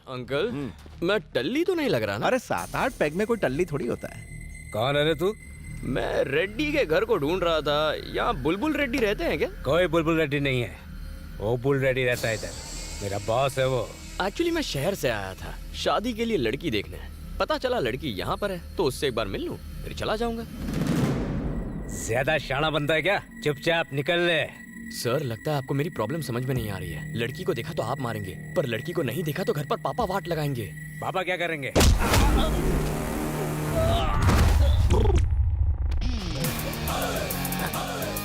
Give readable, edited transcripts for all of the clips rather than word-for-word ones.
Uncle मैं टल्ली तो नहीं लग रहा ना? अरे 7-8 पैग में कोई टल्ली थोड़ी होता है। कौन है रे तू? मैं रेड्डी के घर को ढूंढ रहा था। यहाँ बुलबुल रेड्डी रहते हैं क्या? कोई बुलबुल रेड्डी नहीं है, वो बुल रेड्डी रहता है इधर। मेरा बॉस है वो। एक्चुअली मैं शहर से आया था शादी के लिए लड़की देखने। पता चला लड़की यहाँ पर है तो उससे एक बार मिल लूं फिर चला जाऊंगा। ज्यादा शाना बनता है क्या? चुपचाप निकल ले। सर लगता है आपको मेरी प्रॉब्लम समझ में नहीं आ रही है। लड़की को देखा तो आप मारेंगे, पर लड़की को नहीं देखा तो घर पर पापा वाट लगाएंगे। पापा क्या करेंगे?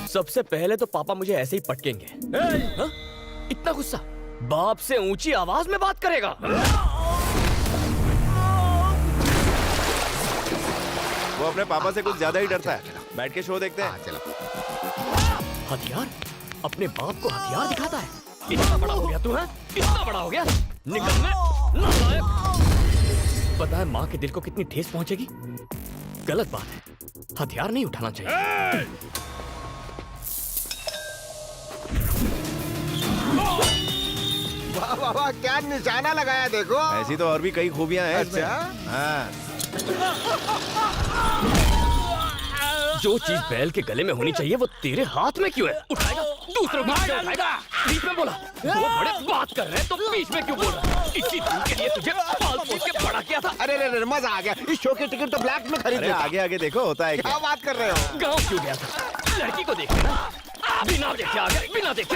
सबसे पहले तो पापा मुझे ऐसे ही पटकेंगे। हाँ? इतना गुस्सा? बाप से ऊंची आवाज में बात करेगा? वो अपने पापा से कुछ ज्यादा ही डरता है। बैठ के शो देखते हैं। चलो। हथियार? अपने बाप को हथियार दिखाता है? इतना बड़ा हो गया तू है? इतना बड़ा हो गया? निकल में नालायक। पता है माँ के दिल को कितनी ठेस पहुंचेगी? गलत बात है, हथियार नहीं उठाना चाहिए। वाह वाह वाह, क्या निशाना लगाया देखो। ऐसी तो और भी कई खूबियां हैं इसमें। हाँ। जो चीज बैल के गले में होनी चाहिए वो तेरे हाथ में क्यों है? उठाएगा दूसरों को क्यों उठाएगा? बीच में बोला। वो बड़े बात कर रहे हैं तो बीच में क्यों बोल रहा है? इसी दिन के लिए तुझे पाल पोस के बड़ा किया था। अरे मजा आ गया। इस शो की टिकट तो ब्लैक में खरीद। अरे आगे आगे देखो होता है क्या बात कर रहे हो? गाँव क्यों गया था? लड़की को देखने ना? बिना देखे आ गया, बिना देखे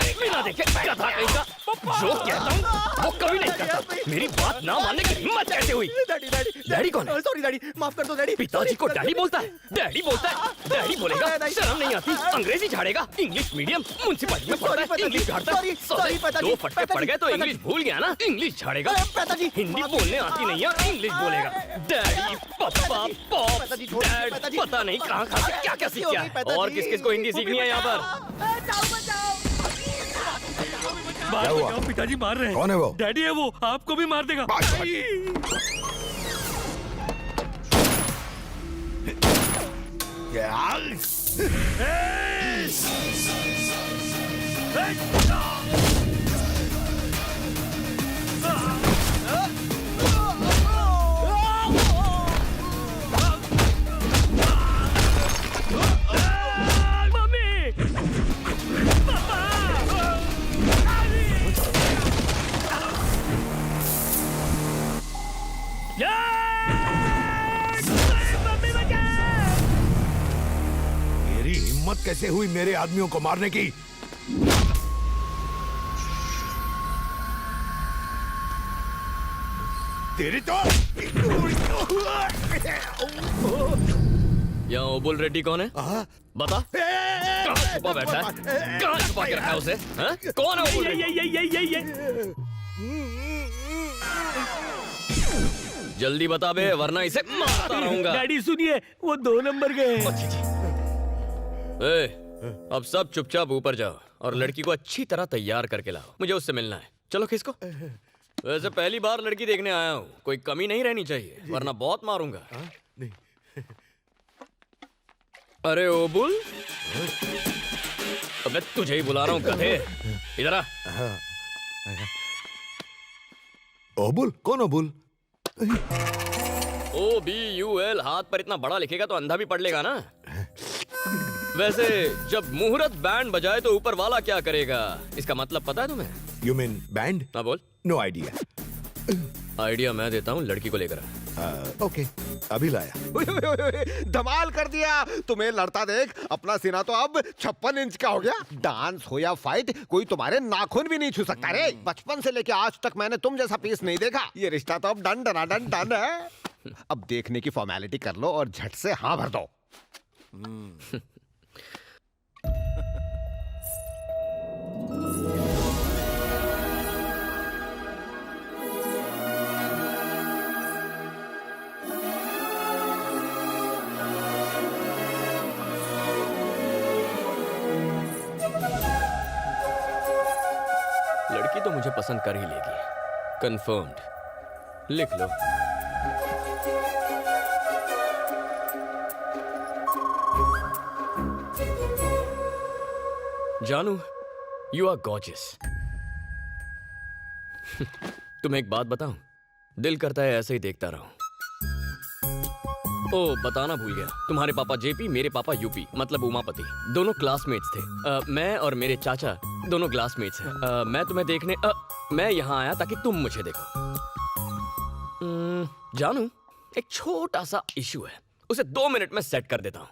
गधा कहीं का। जो कहता हूँ वो कभी नहीं करता। मेरी बात ना मानने की हिम्मत कैसे हुई? डैडी कौन है? सॉरी डैडी, माफ कर दो डैडी। पिताजी को डैडी बोलता है? डैडी बोलता है? डैडी बोलेगा? शर्म नहीं आती? अंग्रेजी झाड़ेगा? इंग्लिश मीडियम म्युनिसिपैलिटी में पढ़ता है, इंग्लिश झाड़ता है। दो फटके पड़ गए तो इंग्लिश भूल गया ना? इंग्लिश झाड़ेगा। हिंदी बोलने आती नहीं है, इंग्लिश बोलेगा। डैडी, पापा, पॉप, डैड, पता नहीं कहाँ से क्या क्या सीख गया है। और किस किस को हिंदी सीखनी है यहाँ पर? बचाओ, पिताजी मार रहे हैं। कौन है वो? डैडी है वो, आपको भी मार देगा। मेरी हिम्मत कैसे हुई मेरे आदमियों को मारने की? तेरी तो यहाँ ओबुल रेड्डी कौन है? बता। कहाँ छुपा बैठा है? कहाँ छुपा के रखा है उसे? हाँ? कौन है ओबुल रेड्डी? जल्दी बता बे, वरना इसे मारता रहूंगा। डैडी सुनिए, वो 2 नंबर गए। अब सब चुपचाप ऊपर जाओ और लड़की को अच्छी तरह तैयार करके लाओ। मुझे उससे मिलना है। चलो खिसको। वैसे पहली बार लड़की देखने आया हूँ, कोई कमी नहीं रहनी चाहिए वरना बहुत मारूंगा। अरे ओबुल, अबे तुझे ही बुला रहा हूँ गधे। इधर आ। ओबुल? कौन ओबुल? OBUL हाथ पर इतना बड़ा लिखेगा तो अंधा भी पढ़ लेगा ना? वैसे जब मुहूर्त बैंड बजाए तो ऊपर वाला क्या करेगा? इसका मतलब पता है तुम्हें? You mean band? ना बोल। No idea. आइडिया मैं देता हूँ, लड़की को लेकर आ। ओके, अभी लाया। धमाल कर दिया। तुम्हें लड़ता देख अपना सीना तो अब 56 इंच का हो गया। डांस हो या फाइट, कोई तुम्हारे नाखून भी नहीं छू सकता रे। बचपन से लेके आज तक मैंने तुम जैसा पीस नहीं देखा। ये रिश्ता तो अब डन डन डन है। अब देखने की फॉर्मेलिटी कर लो और झट से हाँ भर दो। लड़की तो मुझे पसंद कर ही लेगी, कंफर्म्ड। लिख लो। जानू, यू आर गॉर्जियस। तुम्हें एक बात बताऊं, दिल करता है ऐसे ही देखता रहूं। ओ, बताना भूल गया, तुम्हारे पापा जेपी, मेरे पापा यूपी, मतलब उमापति, दोनों क्लासमेट्स थे। मैं और मेरे चाचा दोनों क्लासमेट्स हैं। मैं तुम्हें देखने मैं यहाँ आया ताकि तुम मुझे देखो। जानू, एक छोटा सा इशू है, उसे 2 मिनट में सेट कर देता हूँ।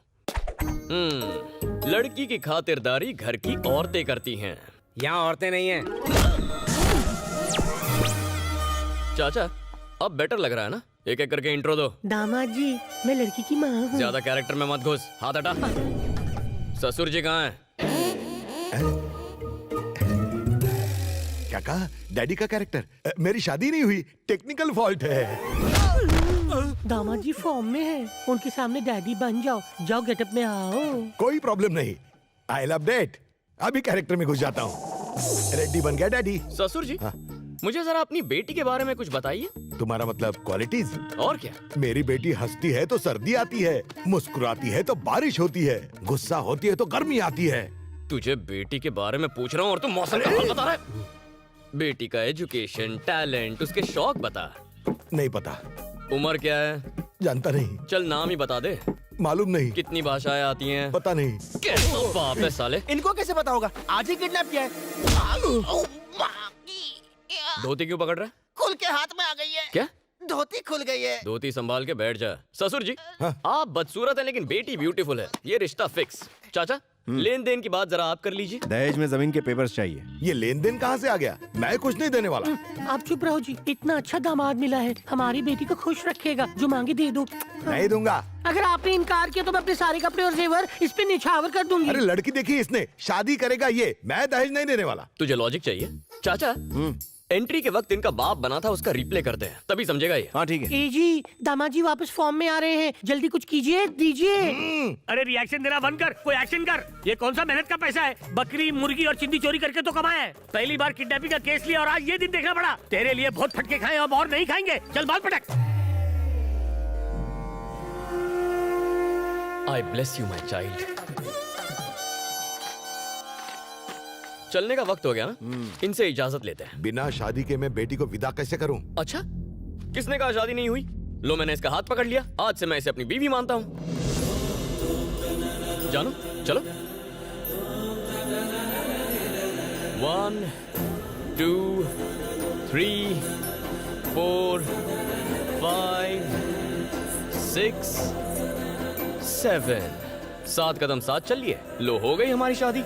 लड़की की खातिरदारी घर की औरतें करती हैं। यहाँ औरतें नहीं हैं। चाचा, अब बेटर लग रहा है ना? एक एक करके इंट्रो दो। दामाद जी, मैं लड़की की माँ हूँ। ज्यादा कैरेक्टर में मत घुस, हाथ हटा। ससुर जी कहाँ हैं? क्या कहा? डैडी का कैरेक्टर? मेरी शादी नहीं हुई, टेक्निकल फॉल्ट है। दामाद जी फॉर्म में है, उनके सामने डैडी बन जाओ। जाओ गेटअप में आओ। कोई प्रॉब्लम नहीं, आई लव डेट। अभी कैरेक्टर में घुस जाता हूँ। रेडी बन गया डैडी। ससुर जी, हाँ। मुझे जरा अपनी बेटी के बारे में कुछ बताइए। तुम्हारा मतलब क्वालिटीज? और क्या? मेरी बेटी हंसती है तो सर्दी आती है, मुस्कुराती है तो बारिश होती है, गुस्सा होती है तो गर्मी आती है। तुझे बेटी के बारे में पूछ रहा हूँ और तुम मौसम का हाल बता रहा है। बेटी का एजुकेशन, टैलेंट, उसके शौक बता। नहीं पता। उम्र क्या है? जानता नहीं। चल नाम ही बता दे। मालूम नहीं। कितनी भाषाएं आती हैं? पता नहीं। कैसा बाप है साले। इनको कैसे पता होगा? आज ही किडनैप किया है। धोती क्यों पकड़ रहा है? खुल के हाथ में आ गई है। क्या? धोती खुल गई है। धोती संभाल के बैठ जा। ससुर जी, हाँ? आप बदसूरत हैं लेकिन बेटी ब्यूटीफुल है, ये रिश्ता फिक्स। चाचा, लेन देन की बात जरा आप कर लीजिए। दहेज में जमीन के पेपर्स चाहिए। ये लेन देन कहाँ से आ गया? मैं कुछ नहीं देने वाला। आप चुप रहो जी, इतना अच्छा दामाद मिला है, हमारी बेटी को खुश रखेगा। जो मांगे दे दो। नहीं दूंगा। अगर आपने इनकार किया तो मैं अपने सारे कपड़े और जेवर इस पे निछावर कर दूंगी। अरे लड़की देखी इसने, शादी करेगा ये, मैं दहेज नहीं देने वाला। तुझे लॉजिक चाहिए? चाचा, एंट्री के वक्त इनका बाप बना था, उसका रिप्ले करते हैं, तभी समझेगा ये। हाँ ठीक है। ए जी, दामाद जी वापस फॉर्म में आ रहे हैं, जल्दी कुछ कीजिए, दीजिए। अरे रिएक्शन देना बंद कर, कोई एक्शन कर। ये कौन सा मेहनत का पैसा है? बकरी, मुर्गी और चिंदी चोरी करके तो कमाया है। पहली बार किडनैपिंग का केस लिया और आज ये दिन देखना पड़ा। तेरे लिए बहुत फटके खाए, अब और नहीं खाएंगे। चल बाल पटक। आई ब्लेस यू माई चाइल्ड। चलने का वक्त हो गया ना, इनसे इजाजत लेते हैं। बिना शादी के मैं बेटी को विदा कैसे करूं? अच्छा, किसने कहा शादी नहीं हुई? लो, मैंने इसका हाथ पकड़ लिया, आज से मैं इसे अपनी बीवी मानता हूँ। जानो, चलो। 1 2 3 4 5 6 7 7 कदम साथ चलिए। लो, हो गई हमारी शादी।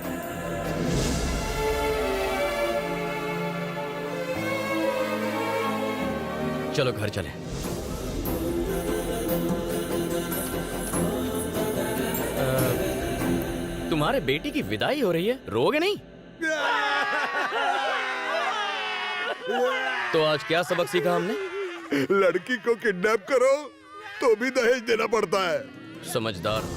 चलो घर चले। तुम्हारे बेटी की विदाई हो रही है, रोगे नहीं? तो आज क्या सबक सीखा हमने? लड़की को किडनैप करो तो भी दहेज देना पड़ता है। समझदार।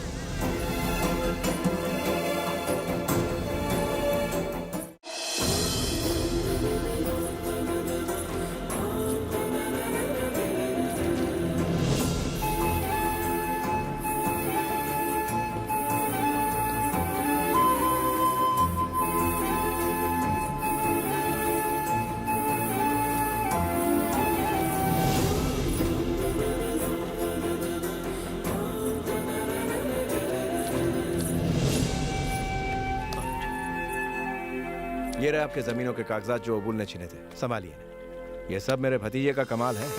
ये रहे आपके जमीनों के कागजात जो अबुल ने छीने थे, संभालिए। ये सब मेरे भतीजे का कमाल है।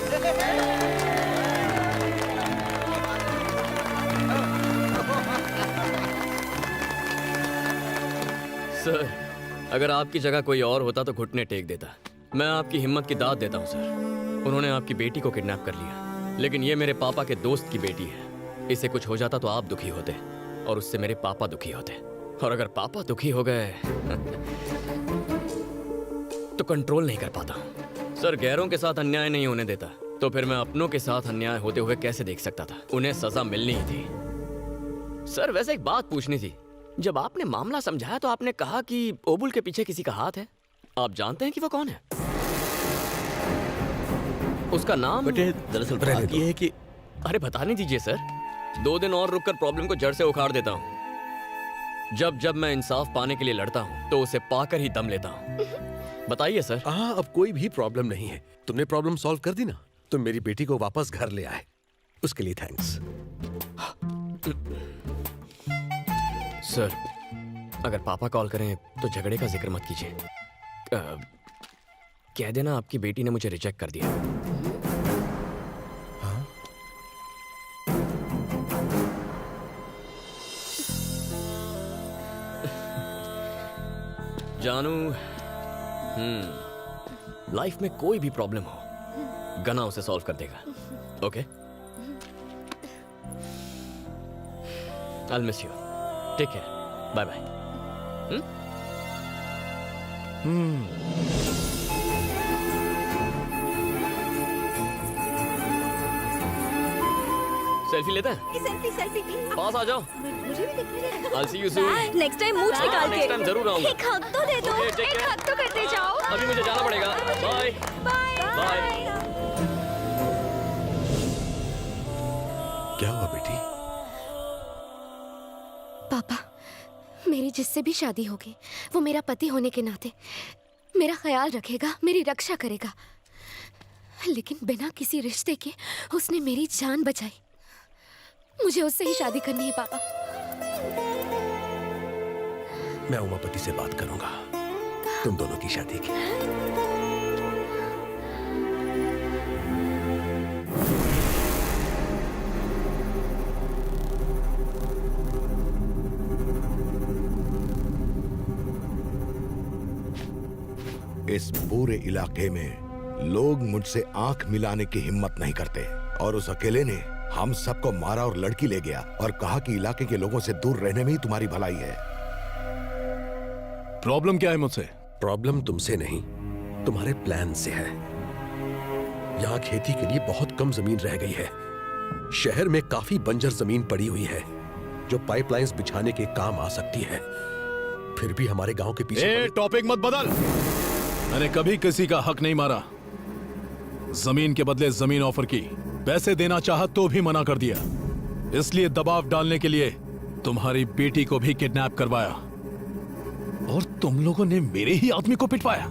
सर, अगर आपकी जगह कोई और होता तो घुटने टेक देता। मैं आपकी हिम्मत की दाद देता हूँ सर। उन्होंने आपकी बेटी को किडनैप कर लिया, लेकिन ये मेरे पापा के दोस्त की बेटी है। इसे कुछ हो जाता तो आप दुखी होते और उससे मेरे पापा दुखी होते। और अगर पापा दुखी हो गए तो कंट्रोल नहीं कर पाता हूँ। सर, गैरों के साथ अन्याय नहीं होने देता, तो फिर मैं अपनों के साथ अन्याय होते हुए कैसे देख सकता था? उन्हें सजा मिलनी ही थी। सर, वैसे एक बात पूछनी थी। जब आपने मामला समझाया तो आपने कहा कि ओबुल के पीछे किसी का हाथ है। आप जानते हैं कि वो कौन है? उसका नाम? बेटे, दरअसल बात ये है कि अरे बताने दीजिए सर, 2 दिन और रुककर प्रॉब्लम को जड़ से उखाड़ देता हूँ। जब जब मैं इंसाफ पाने के लिए लड़ता हूँ तो उसे पाकर ही दम लेता हूँ। बताइए सर। हाँ, अब कोई भी प्रॉब्लम नहीं है। तुमने प्रॉब्लम सॉल्व कर दी ना? तुम मेरी बेटी को वापस घर ले आए, उसके लिए थैंक्स। सर, अगर पापा कॉल करें तो झगड़े का जिक्र मत कीजिए। कह देना आपकी बेटी ने मुझे रिजेक्ट कर दिया। जानू, लाइफ में कोई भी प्रॉब्लम हो, गना उसे सॉल्व कर देगा। Okay? I'll miss you. Take care. Bye bye. Selfie लेते हैं? सेल्फी पास आ जाओ। मुझे भी दिखने दे। I'll see you soon. Next time मूछ निकाल के नेक्स्ट टाइम जरूर आऊंगा। एक हक तो दे दो। Okay, take एक care. हक तो करते जाओ। अभी मुझे जाना पड़ेगा। Bye bye. क्या हुआ बेटी? पापा, मेरी जिससे भी शादी होगी वो मेरा पति होने के नाते मेरा ख्याल रखेगा, मेरी रक्षा करेगा। लेकिन बिना किसी रिश्ते के उसने मेरी जान बचाई। मुझे उससे ही शादी करनी है पापा। मैं उमापति से बात करूंगा तुम दोनों की शादी की। इस पूरे इलाके में लोग मुझसे आंख मिलाने की हिम्मत नहीं करते, और उस अकेले ने हम सबको मारा और लड़की ले गया और कहा कि इलाके के लोगों से दूर रहने में ही तुम्हारी भलाई है। प्रॉब्लम क्या है मुझसे? प्रॉब्लम तुमसे नहीं, तुम्हारे प्लान से है। यहाँ खेती के लिए बहुत कम जमीन रह गई है। शहर में काफी बंजर जमीन पड़ी हुई है जो पाइपलाइंस बिछाने के काम आ सकती है। फिर भी हमारे गांव के पीछे टॉपिक मत बदल। मैंने कभी किसी का हक नहीं मारा। जमीन के बदले जमीन ऑफर की, पैसे देना चाहा तो भी मना कर दिया। इसलिए दबाव डालने के लिए तुम्हारी बेटी को भी किडनैप करवाया और तुम लोगों ने मेरे ही आदमी को पिटवाया।